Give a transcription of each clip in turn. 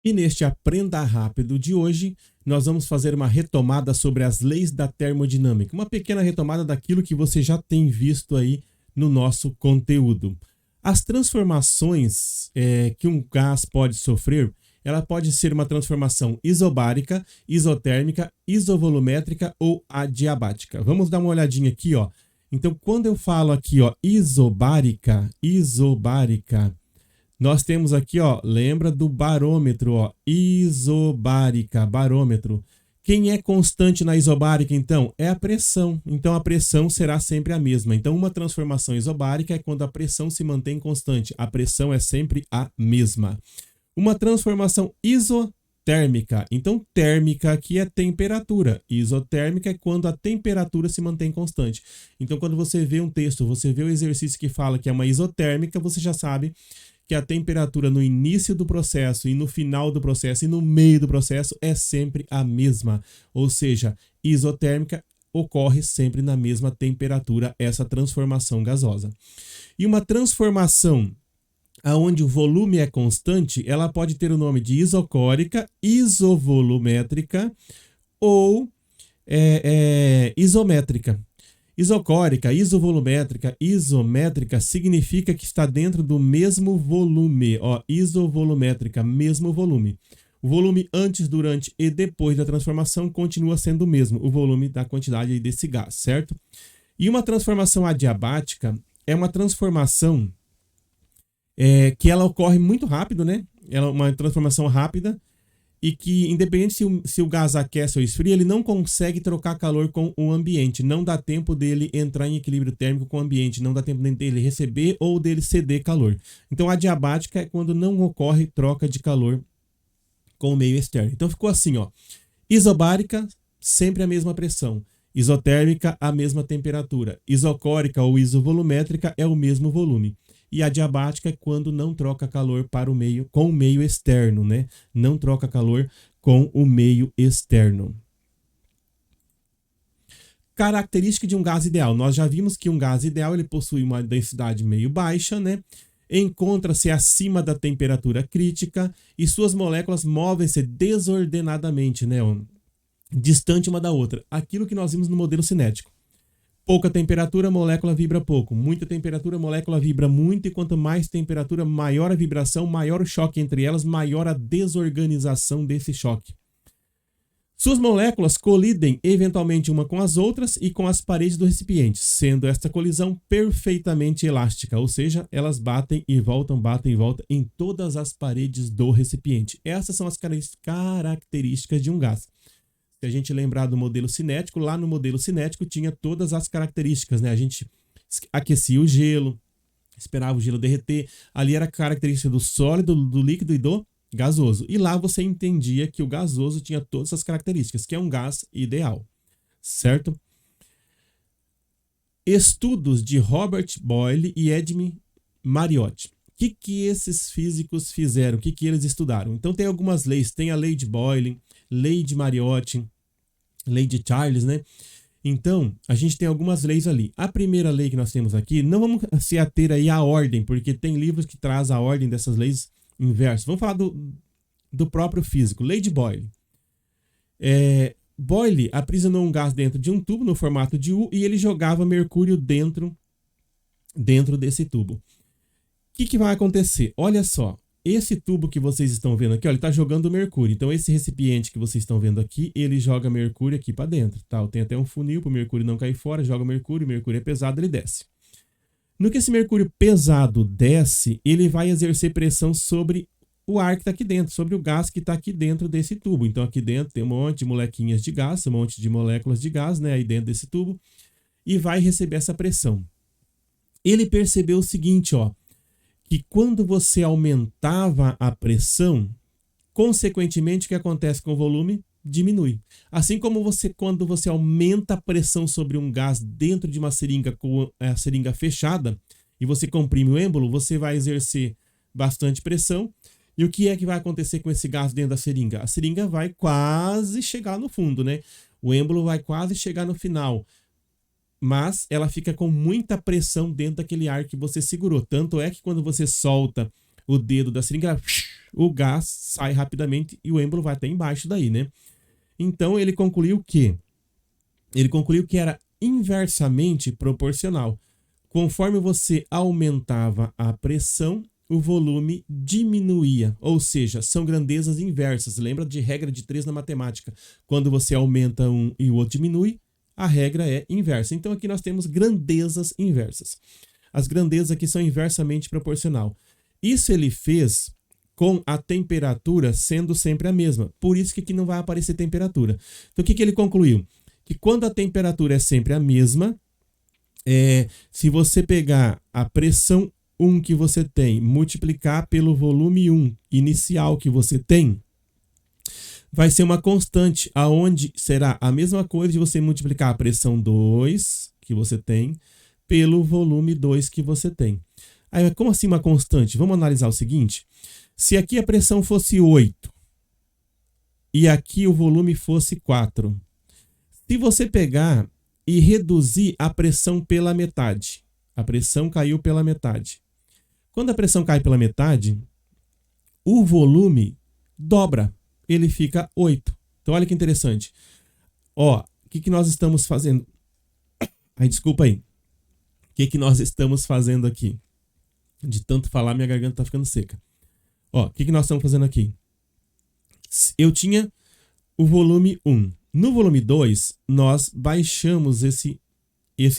E neste Aprenda Rápido de hoje, nós vamos fazer uma retomada sobre as leis da termodinâmica. Uma pequena retomada daquilo que você já tem visto aí no nosso conteúdo. As transformações que um gás pode sofrer, ela pode ser uma transformação isobárica, isotérmica, isovolumétrica ou adiabática. Vamos dar uma olhadinha aqui, ó. Então, quando eu falo aqui, ó, isobárica, nós temos aqui, ó, lembra do barômetro, ó, isobárica, barômetro. Quem é constante na isobárica, então? É a pressão. Então, a pressão será sempre a mesma. Então, uma transformação isobárica é quando a pressão se mantém constante. A pressão é sempre a mesma. Uma transformação isotérmica. Então, térmica aqui é temperatura. Isotérmica é quando a temperatura se mantém constante. Então, quando você vê um texto, você vê o exercício que fala que é uma isotérmica, você já sabe que a temperatura no início do processo e no final do processo e no meio do processo é sempre a mesma. Ou seja, isotérmica ocorre sempre na mesma temperatura, essa transformação gasosa. E uma transformação onde o volume é constante, ela pode ter o nome de isocórica, isovolumétrica ou isométrica. Isocórica, isovolumétrica, isométrica significa que está dentro do mesmo volume. Ó, isovolumétrica, mesmo volume. O volume antes, durante e depois da transformação continua sendo o mesmo, o volume da quantidade desse gás, certo? E uma transformação adiabática é uma transformação que ela ocorre muito rápido, né? Ela é uma transformação rápida e que, independente se o gás aquece ou esfria, ele não consegue trocar calor com o ambiente. Não dá tempo dele entrar em equilíbrio térmico com o ambiente. Não dá tempo dele receber ou dele ceder calor. Então, a adiabática é quando não ocorre troca de calor com o meio externo. Então, ficou assim, ó. Isobárica, sempre a mesma pressão. Isotérmica, a mesma temperatura. Isocórica ou isovolumétrica é o mesmo volume. E a adiabática é quando não troca calor para o meio, com o meio externo, né? Não troca calor com o meio externo. Característica de um gás ideal. Nós já vimos que um gás ideal ele possui uma densidade meio baixa, né? Encontra-se acima da temperatura crítica e suas moléculas movem-se desordenadamente, né? Distante uma da outra. Aquilo que nós vimos no modelo cinético. Pouca temperatura, a molécula vibra pouco. Muita temperatura, a molécula vibra muito. E quanto mais temperatura, maior a vibração, maior o choque entre elas, maior a desorganização desse choque. Suas moléculas colidem eventualmente uma com as outras e com as paredes do recipiente, sendo esta colisão perfeitamente elástica, ou seja, elas batem e voltam em todas as paredes do recipiente. Essas são as características de um gás. Se a gente lembrar do modelo cinético, lá no modelo cinético tinha todas as características, né? A gente aquecia o gelo, esperava o gelo derreter. Ali era a característica do sólido, do líquido e do gasoso. E lá você entendia que o gasoso tinha todas essas características, que é um gás ideal, certo? Estudos de Robert Boyle e Edmund Mariotti. O que esses físicos fizeram? O que eles estudaram? Então tem algumas leis. Tem a lei de Boyle, lei de Mariotti, lei de Charles, né? Então, a gente tem algumas leis ali. A primeira lei que nós temos aqui, não vamos se ater aí à ordem, porque tem livros que trazem a ordem dessas leis inversas. Vamos falar do próprio físico. Lei de Boyle. Boyle aprisionou um gás dentro de um tubo no formato de U e ele jogava mercúrio dentro desse tubo. O que vai acontecer? Olha só. Esse tubo que vocês estão vendo aqui, ó, ele está jogando mercúrio. Então, esse recipiente que vocês estão vendo aqui, ele joga mercúrio aqui para dentro. Tá? Tem até um funil para o mercúrio não cair fora, joga mercúrio é pesado, ele desce. No que esse mercúrio pesado desce, ele vai exercer pressão sobre o ar que está aqui dentro, sobre o gás que está aqui dentro desse tubo. Então, aqui dentro tem um monte de molequinhas de gás, um monte de moléculas de gás, né, aí dentro desse tubo, e vai receber essa pressão. Ele percebeu o seguinte, ó, que quando você aumentava a pressão, consequentemente, o que acontece com o volume? Diminui. Assim como quando você aumenta a pressão sobre um gás dentro de uma seringa com a seringa fechada e você comprime o êmbolo, você vai exercer bastante pressão. E o que é que vai acontecer com esse gás dentro da seringa? A seringa vai quase chegar no fundo, né? O êmbolo vai quase chegar no final. Mas ela fica com muita pressão dentro daquele ar que você segurou. Tanto é que quando você solta o dedo da seringa, ela o gás sai rapidamente e o êmbolo vai até embaixo daí, né? Então ele concluiu que era inversamente proporcional. Conforme você aumentava a pressão, o volume diminuía, ou seja, são grandezas inversas. Lembra de regra de 3 na matemática? Quando você aumenta um e o outro diminui, a regra é inversa. Então aqui nós temos grandezas inversas. As grandezas aqui são inversamente proporcional. Isso ele fez com a temperatura sendo sempre a mesma. Por isso que aqui não vai aparecer temperatura. Então o que ele concluiu? Que quando a temperatura é sempre a mesma, se você pegar a pressão 1 que você tem, multiplicar pelo volume 1 inicial que você tem, vai ser uma constante, aonde será a mesma coisa de você multiplicar a pressão 2 que você tem pelo volume 2 que você tem. Aí, como assim uma constante? Vamos analisar o seguinte. Se aqui a pressão fosse 8 e aqui o volume fosse 4, se você pegar e reduzir a pressão pela metade, a pressão caiu pela metade. Quando a pressão cai pela metade, o volume dobra, ele fica 8. Então olha que interessante. Ó, o que nós estamos fazendo? Ai, desculpa aí. O que nós estamos fazendo aqui? De tanto falar, minha garganta tá ficando seca. Ó, o que nós estamos fazendo aqui? Eu tinha o volume 1. No volume 2, nós baixamos esse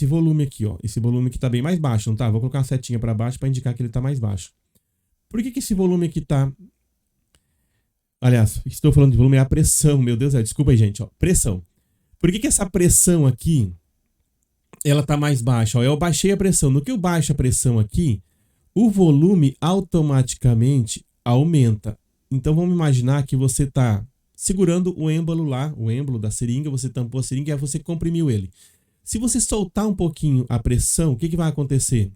volume aqui, ó. Esse volume aqui tá bem mais baixo, não tá? Vou colocar uma setinha para baixo para indicar que ele tá mais baixo. Por que esse volume aqui tá... Aliás, estou falando de volume, é a pressão, meu Deus, desculpa aí, gente, ó. Pressão. Por que essa pressão aqui, ela tá mais baixa? Ó, eu baixei a pressão. No que eu baixo a pressão aqui, o volume automaticamente aumenta. Então vamos imaginar que você tá segurando o êmbolo lá, o êmbolo da seringa, você tampou a seringa e aí você comprimiu ele. Se você soltar um pouquinho a pressão, o que vai acontecer?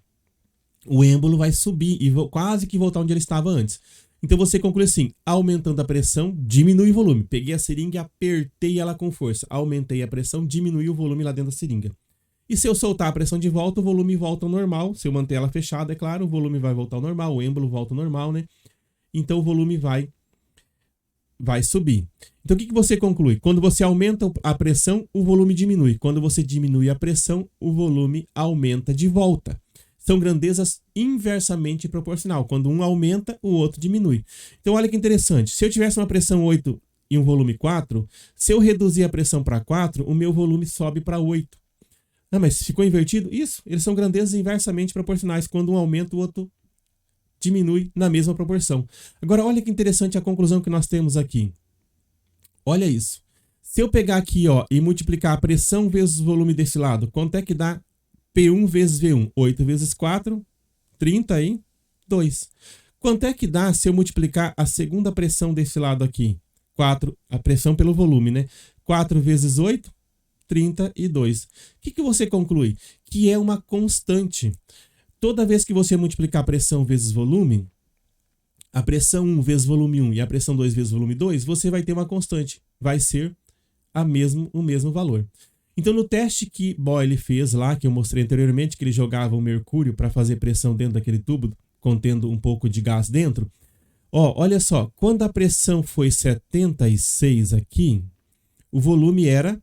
O êmbolo vai subir e quase que voltar onde ele estava antes. Então você conclui assim, aumentando a pressão, diminui o volume. Peguei a seringa e apertei ela com força. Aumentei a pressão, diminui o volume lá dentro da seringa. E se eu soltar a pressão de volta, o volume volta ao normal. Se eu manter ela fechada, é claro, o volume vai voltar ao normal, o êmbolo volta ao normal, né? Então o volume vai subir. Então o que você conclui? Quando você aumenta a pressão, o volume diminui. Quando você diminui a pressão, o volume aumenta de volta. São grandezas inversamente proporcional. Quando um aumenta, o outro diminui. Então olha que interessante. Se eu tivesse uma pressão 8 e um volume 4, se eu reduzir a pressão para 4, o meu volume sobe para 8. Ah, mas ficou invertido? Isso. Eles são grandezas inversamente proporcionais. Quando um aumenta, o outro diminui na mesma proporção. Agora, olha que interessante a conclusão que nós temos aqui. Olha isso. Se eu pegar aqui, ó, e multiplicar a pressão vezes o volume desse lado, quanto é que dá P1 vezes V1? 8 vezes 4, 32. Quanto é que dá se eu multiplicar a segunda pressão desse lado aqui? 4, a pressão pelo volume, né? 4 vezes 8, 32. O que você conclui? Que é uma constante. Toda vez que você multiplicar a pressão vezes volume, a pressão 1 vezes volume 1 e a pressão 2 vezes volume 2, você vai ter uma constante. Vai ser o mesmo valor. Então, no teste que Boyle fez lá, que eu mostrei anteriormente, que ele jogava o mercúrio para fazer pressão dentro daquele tubo, contendo um pouco de gás dentro. Ó, olha só, quando a pressão foi 76 aqui, o volume era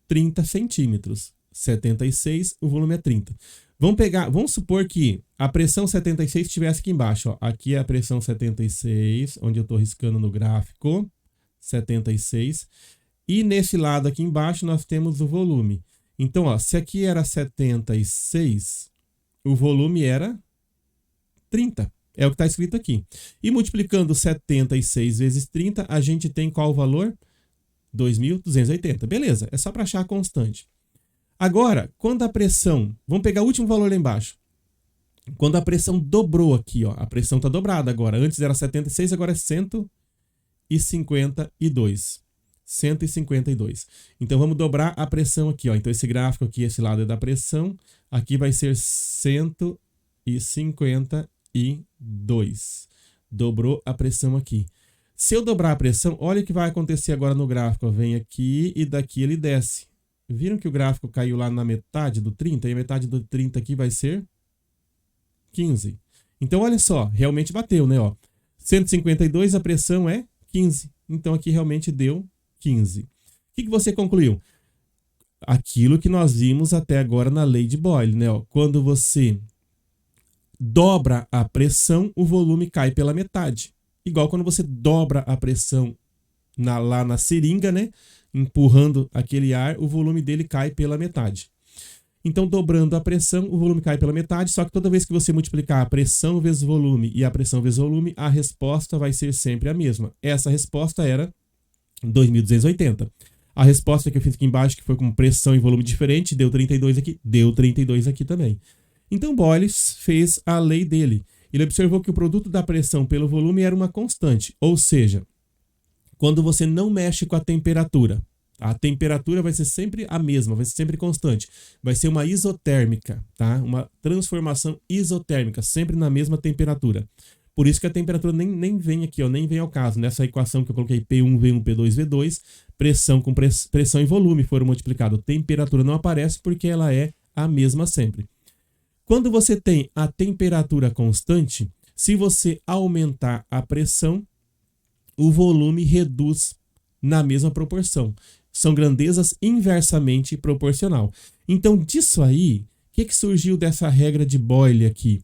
30 centímetros. 76, o volume é 30. Vamos supor que a pressão 76 estivesse aqui embaixo. Ó. Aqui é a pressão 76, onde eu estou riscando no gráfico. 76. E nesse lado aqui embaixo nós temos o volume. Então, ó, se aqui era 76, o volume era 30. É o que está escrito aqui. E multiplicando 76 vezes 30, a gente tem qual valor? 2.280. Beleza, é só para achar a constante. Agora, quando a pressão... Vamos pegar o último valor lá embaixo. Quando a pressão dobrou aqui, ó, a pressão está dobrada agora. Antes era 76, agora é 152. 152. Então, vamos dobrar a pressão aqui, ó. Então, esse gráfico aqui, esse lado é da pressão. Aqui vai ser 152. Dobrou a pressão aqui. Se eu dobrar a pressão, olha o que vai acontecer agora no gráfico. Vem aqui e daqui ele desce. Viram que o gráfico caiu lá na metade do 30? E a metade do 30 aqui vai ser 15. Então, olha só. Realmente bateu, né? Ó. 152, a pressão é 15. Então aqui realmente deu 15. O que você concluiu? Aquilo que nós vimos até agora na lei de Boyle, né? Quando você dobra a pressão, o volume cai pela metade. Igual quando você dobra a pressão lá na seringa, né? Empurrando aquele ar, o volume dele cai pela metade. Então, dobrando a pressão, o volume cai pela metade, só que toda vez que você multiplicar a pressão vezes volume e a pressão vezes volume, a resposta vai ser sempre a mesma. Essa resposta era 2.280. A resposta que eu fiz aqui embaixo, que foi com pressão e volume diferente, deu 32 aqui, deu 32 aqui também. Então, Boyle fez a lei dele. Ele observou que o produto da pressão pelo volume era uma constante, ou seja, quando você não mexe com a temperatura vai ser sempre a mesma, vai ser sempre constante. Vai ser uma isotérmica, tá? Uma transformação isotérmica, sempre na mesma temperatura. Por isso que a temperatura nem vem aqui, ó, nem vem ao caso. Nessa equação que eu coloquei P1, V1, P2, V2, pressão com pressão e volume foram multiplicados. Temperatura não aparece porque ela é a mesma sempre. Quando você tem a temperatura constante, se você aumentar a pressão, o volume reduz na mesma proporção. São grandezas inversamente proporcional. Então, disso aí, o que surgiu dessa regra de Boyle aqui?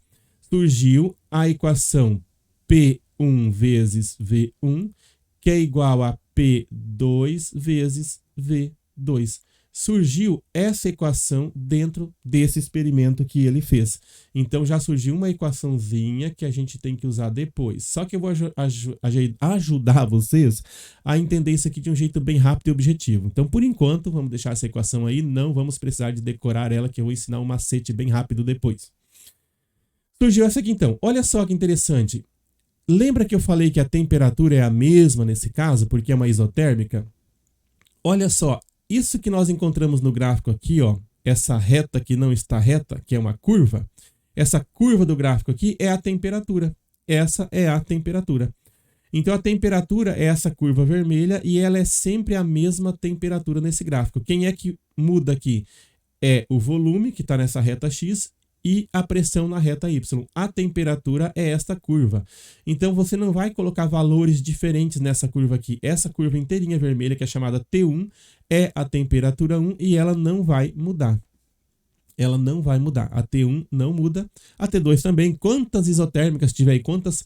Surgiu a equação P1 vezes V1, que é igual a P2 vezes V2. Surgiu essa equação dentro desse experimento que ele fez. Então, já surgiu uma equaçãozinha que a gente tem que usar depois. Só que eu vou ajudar vocês a entender isso aqui de um jeito bem rápido e objetivo. Então, por enquanto, vamos deixar essa equação aí. Não vamos precisar de decorar ela, que eu vou ensinar um macete bem rápido depois. Surgiu essa aqui, então. Olha só que interessante. Lembra que eu falei que a temperatura é a mesma nesse caso, porque é uma isotérmica? Olha só. Isso que nós encontramos no gráfico aqui, ó, essa reta que não está reta, que é uma curva, essa curva do gráfico aqui é a temperatura. Essa é a temperatura. Então, a temperatura é essa curva vermelha e ela é sempre a mesma temperatura nesse gráfico. Quem é que muda aqui? É o volume, que está nessa reta X, e a pressão na reta Y. A temperatura é esta curva. Então, você não vai colocar valores diferentes nessa curva aqui. Essa curva inteirinha vermelha, que é chamada T1, é a temperatura 1 e ela não vai mudar. Ela não vai mudar. A T1 não muda. A T2 também. Quantas isotérmicas tiver aí, quantas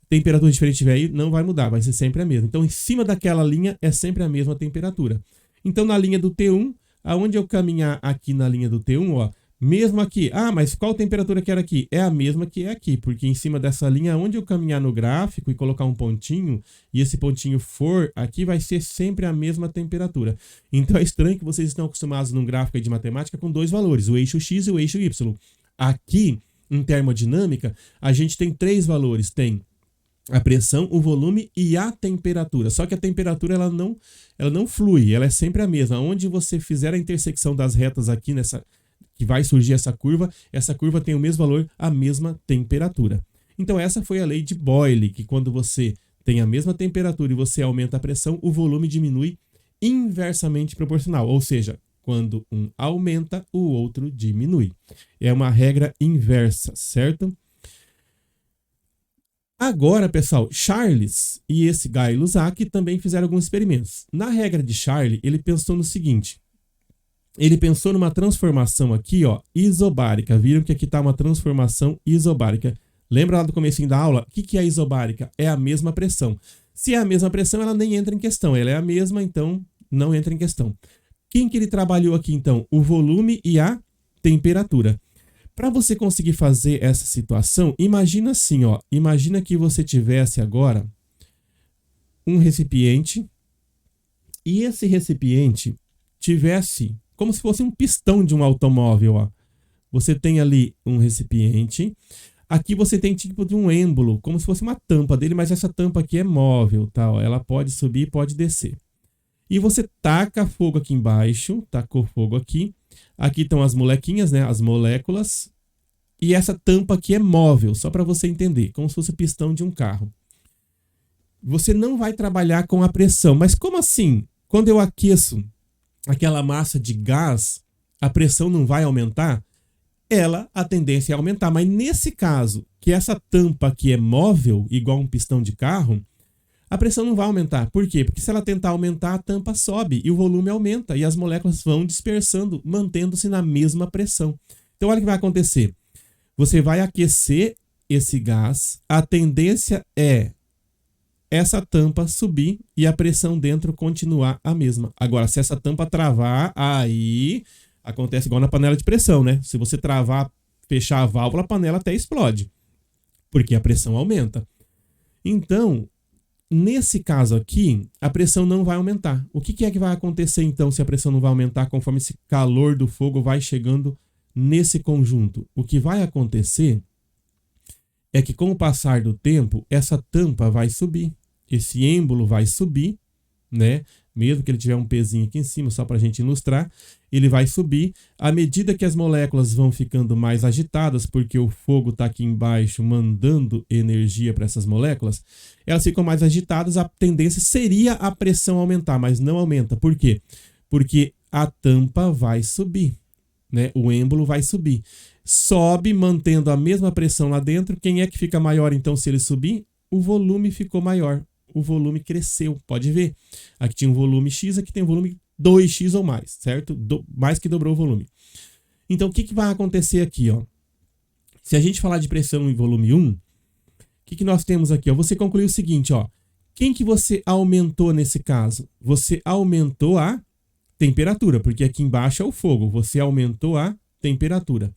temperaturas diferentes tiver aí, não vai mudar. Vai ser sempre a mesma. Então, em cima daquela linha é sempre a mesma temperatura. Então, na linha do T1, aonde eu caminhar aqui na linha do T1, ó, mesmo aqui, mas qual temperatura que era aqui? É a mesma que é aqui, porque em cima dessa linha, onde eu caminhar no gráfico e colocar um pontinho, e esse pontinho for aqui, vai ser sempre a mesma temperatura. Então é estranho que vocês estão acostumados num gráfico de matemática com dois valores, o eixo X e o eixo Y. Aqui, em termodinâmica, a gente tem três valores, tem a pressão, o volume e a temperatura. Só que a temperatura ela não flui, ela é sempre a mesma. Onde você fizer a intersecção das retas aqui que vai surgir essa curva tem o mesmo valor, a mesma temperatura. Então essa foi a lei de Boyle, que quando você tem a mesma temperatura e você aumenta a pressão, o volume diminui inversamente proporcional, ou seja, quando um aumenta, o outro diminui. É uma regra inversa, certo? Agora, pessoal, Charles e esse Guy Lussac também fizeram alguns experimentos. Na regra de Charles, ele pensou no seguinte. Ele pensou numa transformação aqui, ó, isobárica. Viram que aqui está uma transformação isobárica. Lembra lá do comecinho da aula? O que é isobárica? É a mesma pressão. Se é a mesma pressão, ela nem entra em questão. Ela é a mesma, então não entra em questão. Quem que ele trabalhou aqui, então? O volume e a temperatura. Para você conseguir fazer essa situação, imagina assim, ó. Imagina que você tivesse agora um recipiente e esse recipiente tivesse como se fosse um pistão de um automóvel, ó. Você tem ali um recipiente. Aqui você tem tipo de um êmbolo, como se fosse uma tampa dele, mas essa tampa aqui é móvel, tá? Ó. Ela pode subir e pode descer. E você taca fogo aqui embaixo, tacou fogo aqui. Aqui estão as molequinhas, né? As moléculas. E essa tampa aqui é móvel, só para você entender, como se fosse o pistão de um carro. Você não vai trabalhar com a pressão, mas como assim? Quando eu aqueço aquela massa de gás, a pressão não vai aumentar? a tendência é aumentar. Mas nesse caso, que essa tampa aqui é móvel, igual um pistão de carro, a pressão não vai aumentar. Por quê? Porque se ela tentar aumentar, a tampa sobe e o volume aumenta e as moléculas vão dispersando, mantendo-se na mesma pressão. Então, olha o que vai acontecer. Você vai aquecer esse gás, a tendência é essa tampa subir e a pressão dentro continuar a mesma. Agora, se essa tampa travar, aí acontece igual na panela de pressão, né? Se você travar, fechar a válvula, a panela até explode, porque a pressão aumenta. Então, nesse caso aqui, a pressão não vai aumentar. O que é que vai acontecer então se a pressão não vai aumentar conforme esse calor do fogo vai chegando nesse conjunto? O que vai acontecer é que com o passar do tempo, essa tampa vai subir, esse êmbolo vai subir, né? Mesmo que ele tiver um pezinho aqui em cima, só para a gente ilustrar, ele vai subir. À medida que as moléculas vão ficando mais agitadas, porque o fogo está aqui embaixo mandando energia para essas moléculas, elas ficam mais agitadas, a tendência seria a pressão aumentar, mas não aumenta. Por quê? Porque a tampa vai subir, né? O êmbolo vai subir. Sobe, mantendo a mesma pressão lá dentro. Quem é que fica maior, então, se ele subir? O volume ficou maior. O volume cresceu. Pode ver. Aqui tinha um volume X, aqui tem um volume 2x ou mais, certo? Mais que dobrou o volume. Então, o que vai acontecer aqui, ó? Se a gente falar de pressão em volume 1, o que nós temos aqui, ó? Você concluiu o seguinte, ó. Quem que você aumentou nesse caso? Você aumentou a temperatura, porque aqui embaixo é o fogo. Você aumentou a temperatura.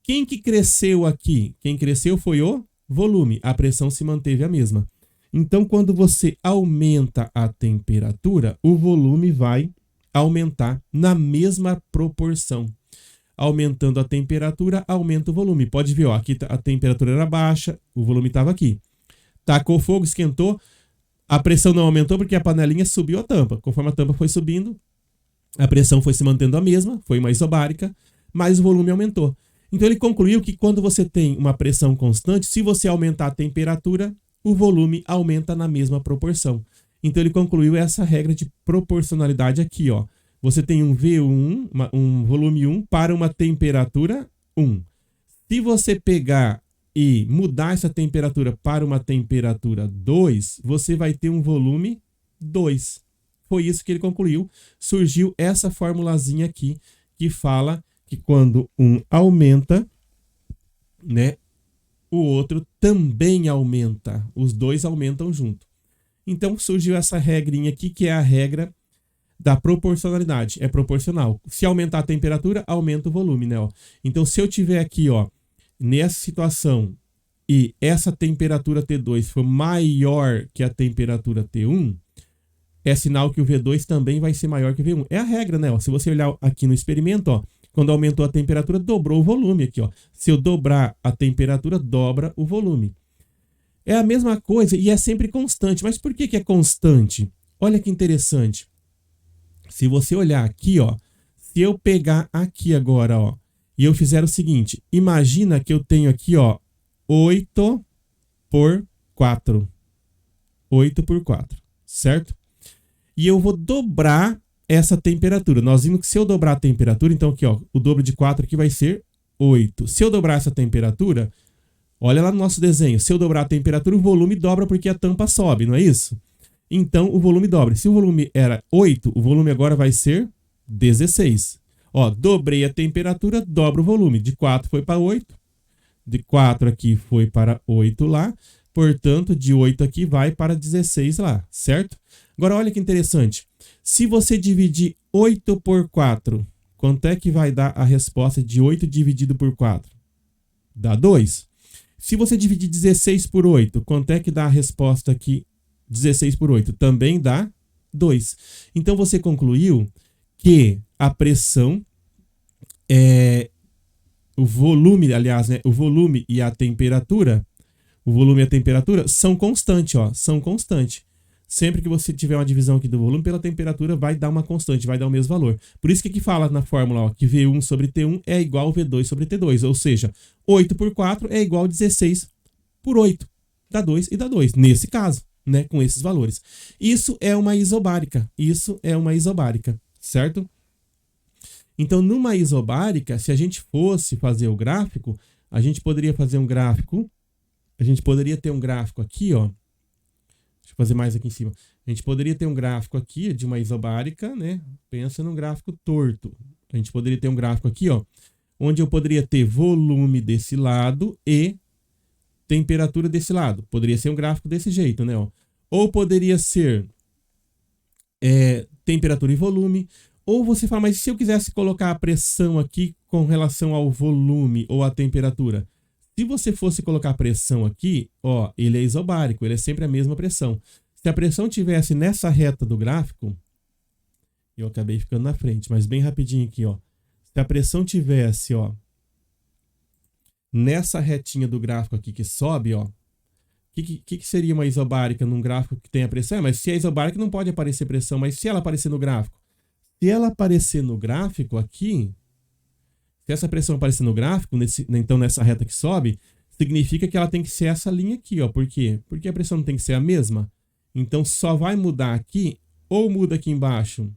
Quem que cresceu aqui? Quem cresceu foi o volume. A pressão se manteve a mesma. Então, quando você aumenta a temperatura, o volume vai aumentar na mesma proporção. Aumentando a temperatura, aumenta o volume. Pode ver, ó, aqui a temperatura era baixa, o volume estava aqui. Tacou fogo, esquentou, a pressão não aumentou porque a panelinha subiu a tampa. Conforme a tampa foi subindo, a pressão foi se mantendo a mesma, foi uma isobárica, mas o volume aumentou. Então, ele concluiu que quando você tem uma pressão constante, se você aumentar a temperatura, o volume aumenta na mesma proporção. Então, ele concluiu essa regra de proporcionalidade aqui, ó. Você tem um V1, um volume 1 para uma temperatura 1. Se você pegar e mudar essa temperatura para uma temperatura 2, você vai ter um volume 2. Foi isso que ele concluiu. Surgiu essa formulazinha aqui que fala que quando um aumenta, né, o outro também aumenta. Os dois aumentam junto. Então surgiu essa regrinha aqui, que é a regra da proporcionalidade. É proporcional. Se aumentar a temperatura, aumenta o volume, né? Ó. Então, se eu tiver aqui, ó, nessa situação, e essa temperatura T2 for maior que a temperatura T1, é sinal que o V2 também vai ser maior que o V1. É a regra, né? Ó. Se você olhar aqui no experimento, ó, quando aumentou a temperatura, dobrou o volume aqui, ó. Se eu dobrar a temperatura, dobra o volume. É a mesma coisa e é sempre constante. Mas por que é constante? Olha que interessante. Se você olhar aqui, ó, se eu pegar aqui agora, ó, e eu fizer o seguinte, imagina que eu tenho aqui, ó, 8 por 4. 8 por 4, certo? E eu vou dobrar essa temperatura. Nós vimos que se eu dobrar a temperatura, então aqui, ó, o dobro de 4 aqui vai ser 8. Se eu dobrar essa temperatura, olha lá no nosso desenho, se eu dobrar a temperatura, o volume dobra porque a tampa sobe, não é isso? Então, o volume dobra. Se o volume era 8, o volume agora vai ser 16. Ó, dobrei a temperatura, dobra o volume. De 4 foi para 8. De 4 aqui foi para 8 lá. Portanto, de 8 aqui vai para 16 lá, certo? Agora, olha que interessante. Se você dividir 8 por 4, quanto é que vai dar a resposta de 8 dividido por 4? Dá 2. Se você dividir 16 por 8, quanto é que dá a resposta aqui? 16 por 8 também dá 2. Então, você concluiu que a pressão, o volume, aliás, né, o volume e a temperatura, são constantes, ó, são constantes. Sempre que você tiver uma divisão aqui do volume pela temperatura, vai dar uma constante, vai dar o mesmo valor. Por isso que aqui fala na fórmula, ó, que V1 sobre T1 é igual a V2 sobre T2, ou seja, 8 por 4 é igual a 16 por 8. Dá 2 e dá 2, nesse caso, né, com esses valores. Isso é uma isobárica, certo? Então, numa isobárica, se a gente fosse fazer o gráfico, a gente poderia fazer um gráfico, a gente poderia ter um gráfico aqui, ó. Deixa eu fazer mais aqui em cima. A gente poderia ter um gráfico aqui de uma isobárica, né? Pensa num gráfico torto. A gente poderia ter um gráfico aqui, ó, onde eu poderia ter volume desse lado e temperatura desse lado. Poderia ser um gráfico desse jeito, né? Ó. Ou poderia ser temperatura e volume. Ou você fala, mas se eu quisesse colocar a pressão aqui com relação ao volume ou à temperatura? Se você fosse colocar a pressão aqui, ó, ele é isobárico, ele é sempre a mesma pressão. Se a pressão tivesse nessa reta do gráfico, eu acabei ficando na frente, mas bem rapidinho aqui, ó. Se a pressão tivesse, ó, nessa retinha do gráfico aqui que sobe, ó, o que seria uma isobárica num gráfico que tem a pressão? Mas se é isobárica não pode aparecer pressão, mas se ela aparecer no gráfico? Se ela aparecer no gráfico aqui, se essa pressão aparecer no gráfico, então nessa reta que sobe, significa que ela tem que ser essa linha aqui, ó. Por quê? Porque a pressão não tem que ser a mesma. Então só vai mudar aqui, ou muda aqui embaixo.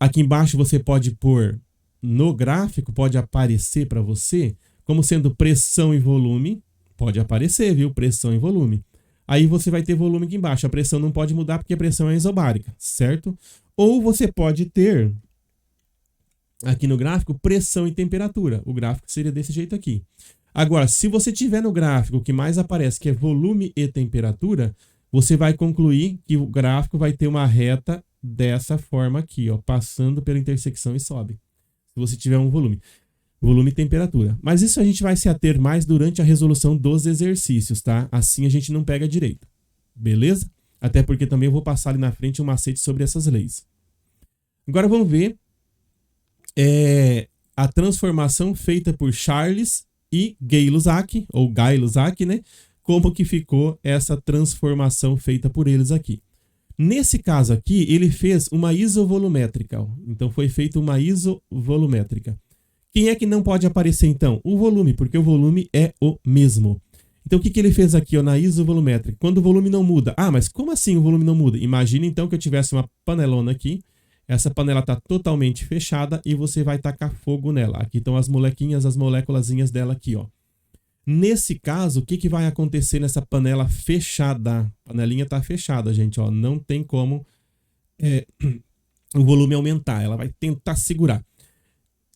Aqui embaixo você pode pôr no gráfico, pode aparecer para você como sendo pressão e volume. Pode aparecer, viu? Pressão e volume. Aí você vai ter volume aqui embaixo. A pressão não pode mudar porque a pressão é isobárica, certo? Ou você pode ter aqui no gráfico pressão e temperatura. O gráfico seria desse jeito aqui. Agora, se você tiver no gráfico o que mais aparece, que é volume e temperatura, você vai concluir que o gráfico vai ter uma reta dessa forma aqui, ó, passando pela intersecção e sobe. Se você tiver um volume e temperatura. Mas isso a gente vai se ater mais durante a resolução dos exercícios, tá? Assim a gente não pega direito. Beleza? Até porque também eu vou passar ali na frente um macete sobre essas leis. Agora vamos ver a transformação feita por Charles e Gay-Lussac, ou Gay-Lussac, né? Como que ficou essa transformação feita por eles aqui. Nesse caso aqui, ele fez uma isovolumétrica. Ó. Então, foi feita uma isovolumétrica. Quem é que não pode aparecer, então? O volume, porque o volume é o mesmo. Então, o que ele fez aqui ó, na isovolumétrica? Quando o volume não muda. Ah, mas como assim o volume não muda? Imagina, então, que eu tivesse uma panelona aqui. Essa panela está totalmente fechada e você vai tacar fogo nela. Aqui estão as molequinhas, as moléculazinhas dela aqui, ó. Nesse caso, o que vai acontecer nessa panela fechada? A panelinha está fechada, gente, ó. Não tem como o volume aumentar. Ela vai tentar segurar.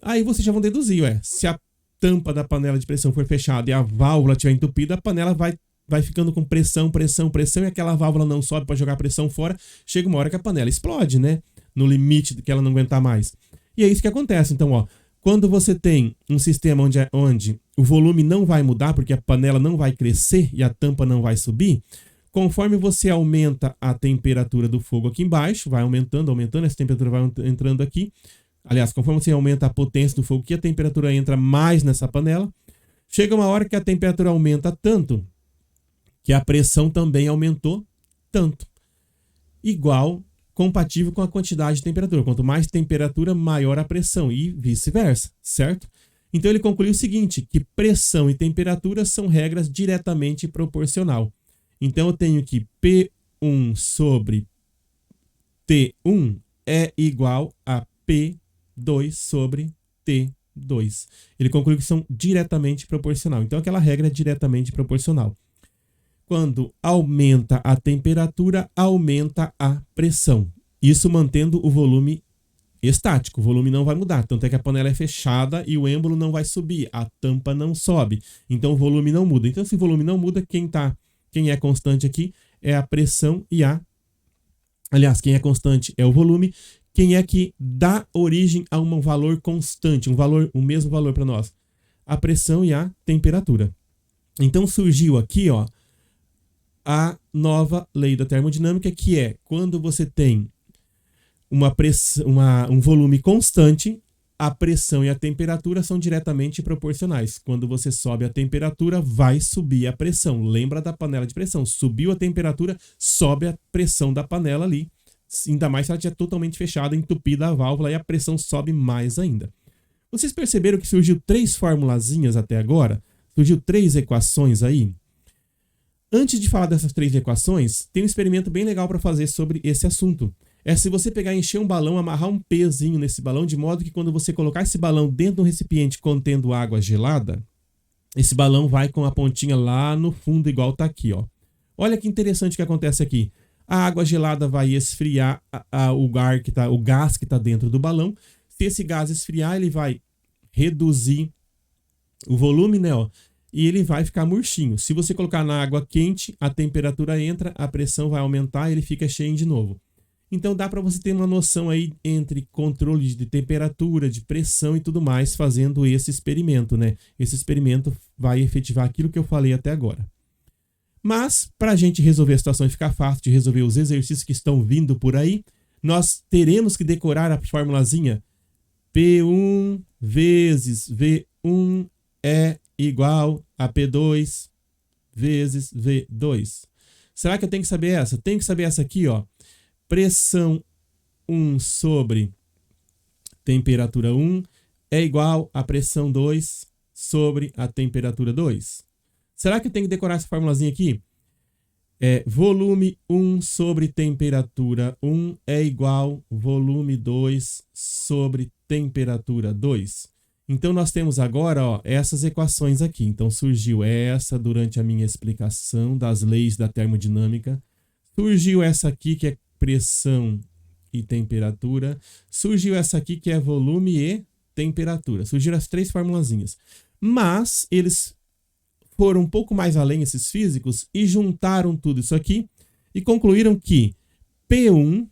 Aí vocês já vão deduzir, se a tampa da panela de pressão for fechada e a válvula estiver entupida, a panela vai ficando com pressão e aquela válvula não sobe para jogar a pressão fora. Chega uma hora que a panela explode, né? No limite que ela não aguentar mais. E é isso que acontece. Então, ó, quando você tem um sistema onde o volume não vai mudar, porque a panela não vai crescer e a tampa não vai subir, conforme você aumenta a temperatura do fogo aqui embaixo, vai aumentando, essa temperatura vai entrando aqui. Aliás, conforme você aumenta a potência do fogo aqui, a temperatura entra mais nessa panela. Chega uma hora que a temperatura aumenta tanto que a pressão também aumentou tanto. Compatível com a quantidade de temperatura. Quanto mais temperatura, maior a pressão e vice-versa, certo? Então ele concluiu o seguinte, que pressão e temperatura são regras diretamente proporcional. Então eu tenho que P1 sobre T1 é igual a P2 sobre T2. Ele concluiu que são diretamente proporcional. Então aquela regra é diretamente proporcional. Quando aumenta a temperatura, aumenta a pressão. Isso mantendo o volume estático. O volume não vai mudar. Tanto é que a panela é fechada e o êmbolo não vai subir. A tampa não sobe. Então o volume não muda. Então se o volume não muda, quem é constante aqui é a pressão e Aliás, quem é constante é o volume. Quem é que dá origem a um valor constante, o mesmo valor para nós? A pressão e a temperatura. Então surgiu aqui, ó, a nova lei da termodinâmica, que é quando você tem um volume constante, a pressão e a temperatura são diretamente proporcionais. Quando você sobe a temperatura, vai subir a pressão. Lembra da panela de pressão? Subiu a temperatura, sobe a pressão da panela ali. Ainda mais se ela estiver totalmente fechada, entupida a válvula, e a pressão sobe mais ainda. Vocês perceberam que surgiu 3 formulazinhas até agora? Surgiu 3 equações aí? Antes de falar dessas 3 equações, tem um experimento bem legal para fazer sobre esse assunto. é se você pegar e encher um balão, amarrar um pezinho nesse balão, de modo que quando você colocar esse balão dentro de um recipiente contendo água gelada, esse balão vai com a pontinha lá no fundo, igual tá aqui, ó. Olha que interessante que acontece aqui. A água gelada vai esfriar o gás que está dentro do balão. Se esse gás esfriar, ele vai reduzir o volume, né, ó, e ele vai ficar murchinho. Se você colocar na água quente, a temperatura entra, a pressão vai aumentar e ele fica cheio de novo. Então dá para você ter uma noção aí entre controle de temperatura, de pressão e tudo mais fazendo esse experimento, né? Esse experimento vai efetivar aquilo que eu falei até agora. Mas, para a gente resolver a situação e ficar fácil de resolver os exercícios que estão vindo por aí, nós teremos que decorar a formulazinha P1 vezes V1 é igual a P2 vezes V2. Será que eu tenho que saber essa? Tenho que saber essa aqui, ó. Pressão 1 sobre temperatura 1 é igual a pressão 2 sobre a temperatura 2. Será que eu tenho que decorar essa formulazinha aqui? Volume 1 sobre temperatura 1 é igual volume 2 sobre temperatura 2. Então, nós temos agora, ó, essas equações aqui. Então, surgiu essa durante a minha explicação das leis da termodinâmica. Surgiu essa aqui, que é pressão e temperatura. Surgiu essa aqui, que é volume e temperatura. Surgiram as três formulazinhas. Mas, eles foram um pouco mais além, esses físicos, e juntaram tudo isso aqui e concluíram que P1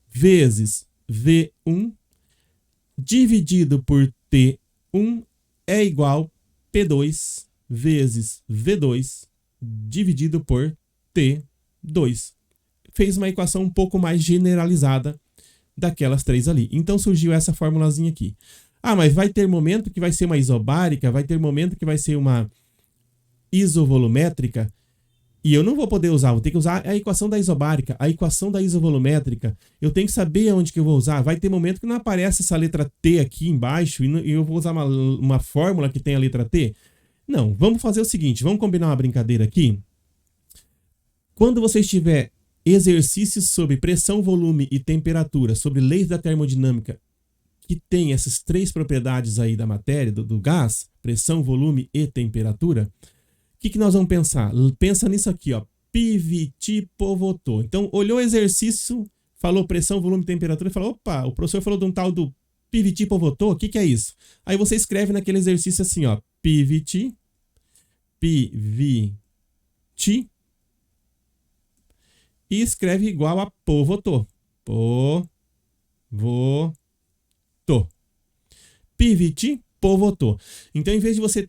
vezes V1 dividido por T1 é igual a P2 vezes V2 dividido por T2. Fez uma equação um pouco mais generalizada daquelas três ali. Então surgiu essa formulazinha aqui. Ah, mas vai ter momento que vai ser uma isobárica, vai ter momento que vai ser uma isovolumétrica, e eu não vou poder usar, vou ter que usar a equação da isobárica, a equação da isovolumétrica, eu tenho que saber onde que eu vou usar. Vai ter momento que não aparece essa letra T aqui embaixo, e eu vou usar uma fórmula que tem a letra T. Não, vamos fazer o seguinte, vamos combinar uma brincadeira aqui. Quando você estiver exercícios sobre pressão, volume e temperatura, sobre leis da termodinâmica, que tem essas três propriedades aí da matéria, do gás, pressão, volume e temperatura, o que nós vamos pensar? Pensa nisso aqui, ó, PVT Povoto. Então, olhou o exercício, falou pressão, volume e temperatura, e falou, opa, o professor falou de um tal do PVT Povoto, o que é isso? Aí você escreve naquele exercício assim, ó, PVT, e escreve igual a Povoto. PVT Povoto. Então, em vez de você...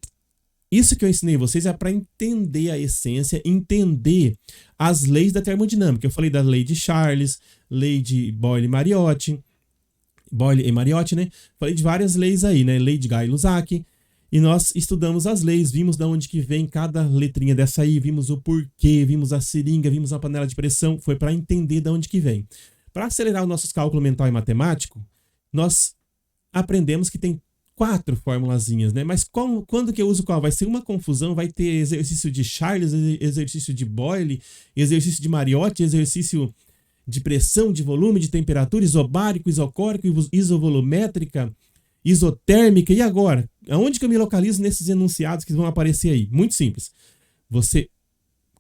Isso que eu ensinei vocês é para entender a essência, entender as leis da termodinâmica. Eu falei da lei de Charles, lei de Boyle-Mariotti, né? Falei de várias leis aí, né? Lei de Guy-Lussac. E nós estudamos as leis, vimos de onde que vem cada letrinha dessa aí, vimos o porquê, vimos a seringa, vimos a panela de pressão. Foi para entender de onde que vem. Para acelerar os nossos cálculos mental e matemático, nós aprendemos que tem 4 formulazinhas, né? Mas quando que eu uso qual? Vai ser uma confusão, vai ter exercício de Charles, exercício de Boyle, exercício de Mariotti, exercício de pressão, de volume, de temperatura, isobárico, isocórico, isovolumétrica, isotérmica. E agora? Aonde que eu me localizo nesses enunciados que vão aparecer aí? Muito simples. Você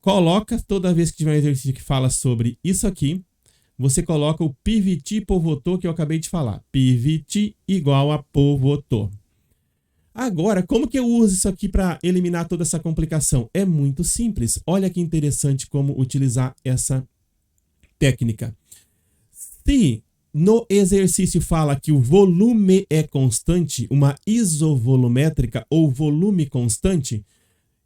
coloca, toda vez que tiver um exercício que fala sobre isso aqui, você coloca o PVT Povoto que eu acabei de falar. PVT igual a Povoto. Agora, como que eu uso isso aqui para eliminar toda essa complicação? É muito simples. Olha que interessante como utilizar essa técnica. Se no exercício fala que o volume é constante, uma isovolumétrica ou volume constante,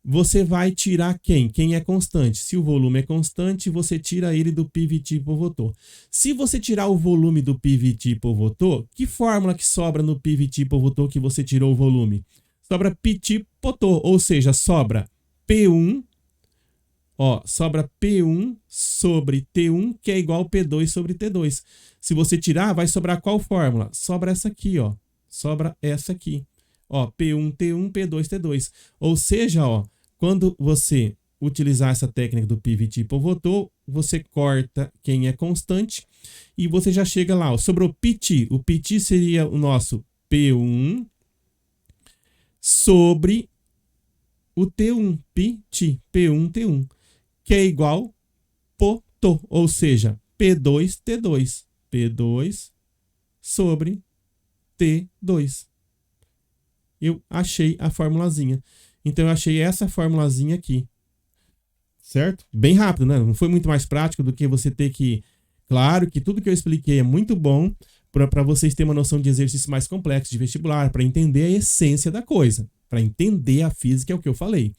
você vai tirar quem? Quem é constante. Se o volume é constante, você tira ele do PVT Povoto. Se você tirar o volume do PVT Povoto, que fórmula que sobra no PVT Povoto que você tirou o volume? Sobra PT Poto, ou seja, sobra P1, ó, sobra P1 sobre T1, que é igual a P2 sobre T2. Se você tirar, vai sobrar qual fórmula? Sobra essa aqui, ó. Sobra essa aqui. Ó, P1, T1, P2, T2. Ou seja, ó, quando você utilizar essa técnica do PVT Povoto, você corta quem é constante e você já chega lá, ó, sobrou PT. O PT seria o nosso P1 sobre o T1, PT, P1, T1, que é igual poto, ou seja, P2, T2, P2 sobre T2. Eu achei a formulazinha. Então eu achei essa formulazinha aqui. Certo? Bem rápido, né? Não foi muito mais prático do que você ter que... Claro que tudo que eu expliquei é muito bom para vocês terem uma noção de exercício mais complexo de vestibular, para entender a essência da coisa, para entender a física, é o que eu falei.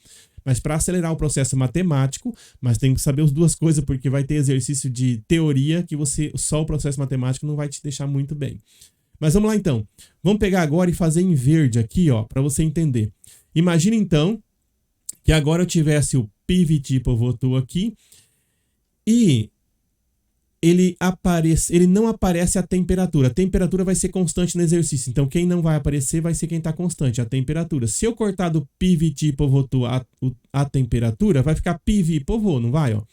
Mas para acelerar o processo matemático, mas tem que saber as duas coisas, porque vai ter exercício de teoria que só o processo matemático não vai te deixar muito bem. Mas vamos lá então. Vamos pegar agora e fazer em verde aqui, ó, para você entender. Imagina então que agora eu tivesse o PVT pivotou aqui e ele não aparece a temperatura. A temperatura vai ser constante no exercício. Então, quem não vai aparecer vai ser quem está constante, a temperatura. Se eu cortar do PVT pivotou a temperatura, vai ficar PV pivô, não vai? Ó?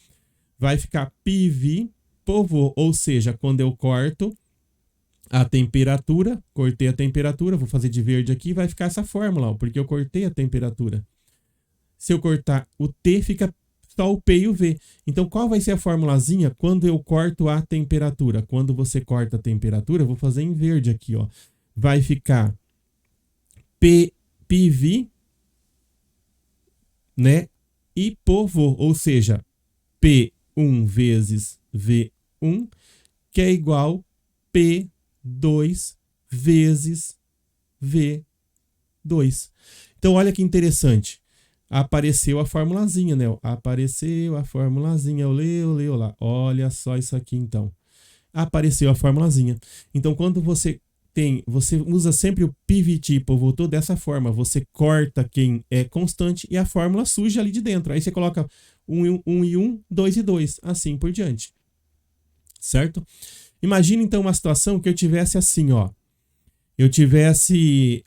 Vai ficar PV pivô, ou seja, quando eu corto a temperatura, cortei a temperatura, vou fazer de verde aqui, vai ficar essa fórmula, ó, porque eu cortei a temperatura. Se eu cortar o T, fica só o P e o V. Então, qual vai ser a formulazinha quando eu corto a temperatura? Quando você corta a temperatura, eu vou fazer em verde aqui, ó. Vai ficar PV, né? E pivô, ou seja, P1 vezes V1, que é igual P2 vezes V2. Então, olha que interessante. Apareceu a formulazinha, né? Apareceu a formulazinha. Eu lá. Olha só isso aqui, então. Apareceu a formulazinha. Então, quando você usa sempre o PVT pivotou dessa forma. Você corta quem é constante e a fórmula surge ali de dentro. Aí você coloca 1 e 1, 2 e 2, assim por diante. Certo? Imagina, então, uma situação que eu tivesse assim, ó. Eu tivesse...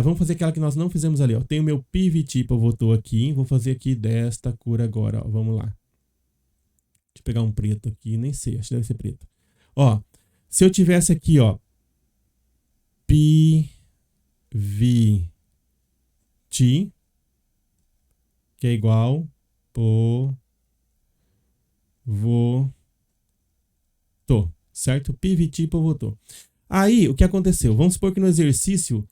vamos fazer aquela que nós não fizemos ali, ó. Tem o meu PVT pivotou aqui. Vou fazer aqui desta cor agora, ó. Vamos lá. Deixa eu pegar um preto aqui. Nem sei, acho que deve ser preto. Ó, se eu tivesse aqui, ó. PVT, que é igual pivotou, certo? PVT pivotou. Aí, o que aconteceu? Vamos supor que no exercício...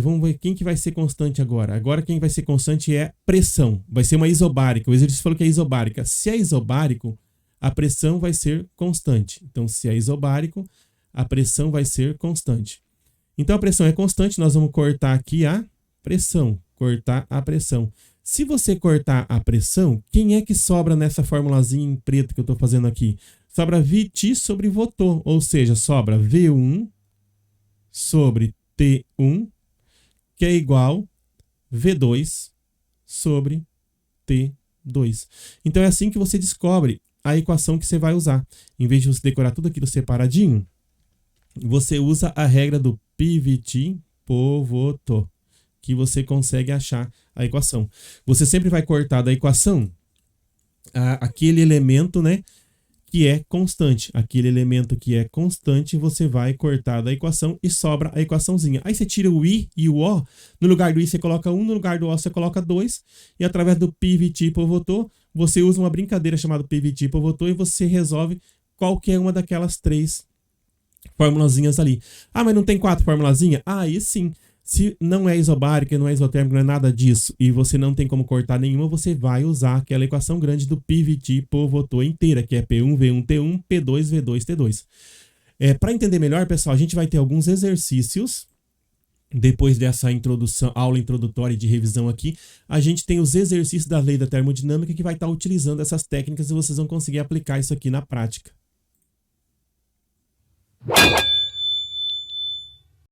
vamos ver quem que vai ser constante agora. Agora quem vai ser constante é pressão. Vai ser uma isobárica. O exercício falou que é isobárica. Se é isobárico, a pressão vai ser constante. Então, se é isobárico, a pressão vai ser constante. Então, a pressão é constante. Nós vamos cortar aqui a pressão. Cortar a pressão. Se você cortar a pressão, quem é que sobra nessa formulazinha em preto que eu estou fazendo aqui? Sobra VT sobre VOTO. Ou seja, sobra V1 sobre T1, que é igual V2 sobre T2. Então é assim que você descobre a equação que você vai usar. Em vez de você decorar tudo aquilo separadinho, você usa a regra do PVT pivotou, que você consegue achar a equação. Você sempre vai cortar da equação aquele elemento, né, que é constante. Aquele elemento que é constante, você vai cortar da equação e sobra a equaçãozinha. Aí você tira o I e o O. No lugar do I você coloca 1, no lugar do O você coloca 2. E através do PVT pivotou, você usa uma brincadeira chamada PVT pivotou e você resolve qualquer uma daquelas 3 formulazinhas ali. Mas não tem 4 formulazinhas? Aí sim. Se não é isobárica, não é isotérmica, não é nada disso, e você não tem como cortar nenhuma, você vai usar aquela equação grande do PVT pivotou inteira, que é P1, V1, T1, P2, V2, T2. Para entender melhor, pessoal, a gente vai ter alguns exercícios. Depois dessa aula introdutória de revisão aqui, a gente tem os exercícios da lei da termodinâmica que vai estar utilizando essas técnicas e vocês vão conseguir aplicar isso aqui na prática.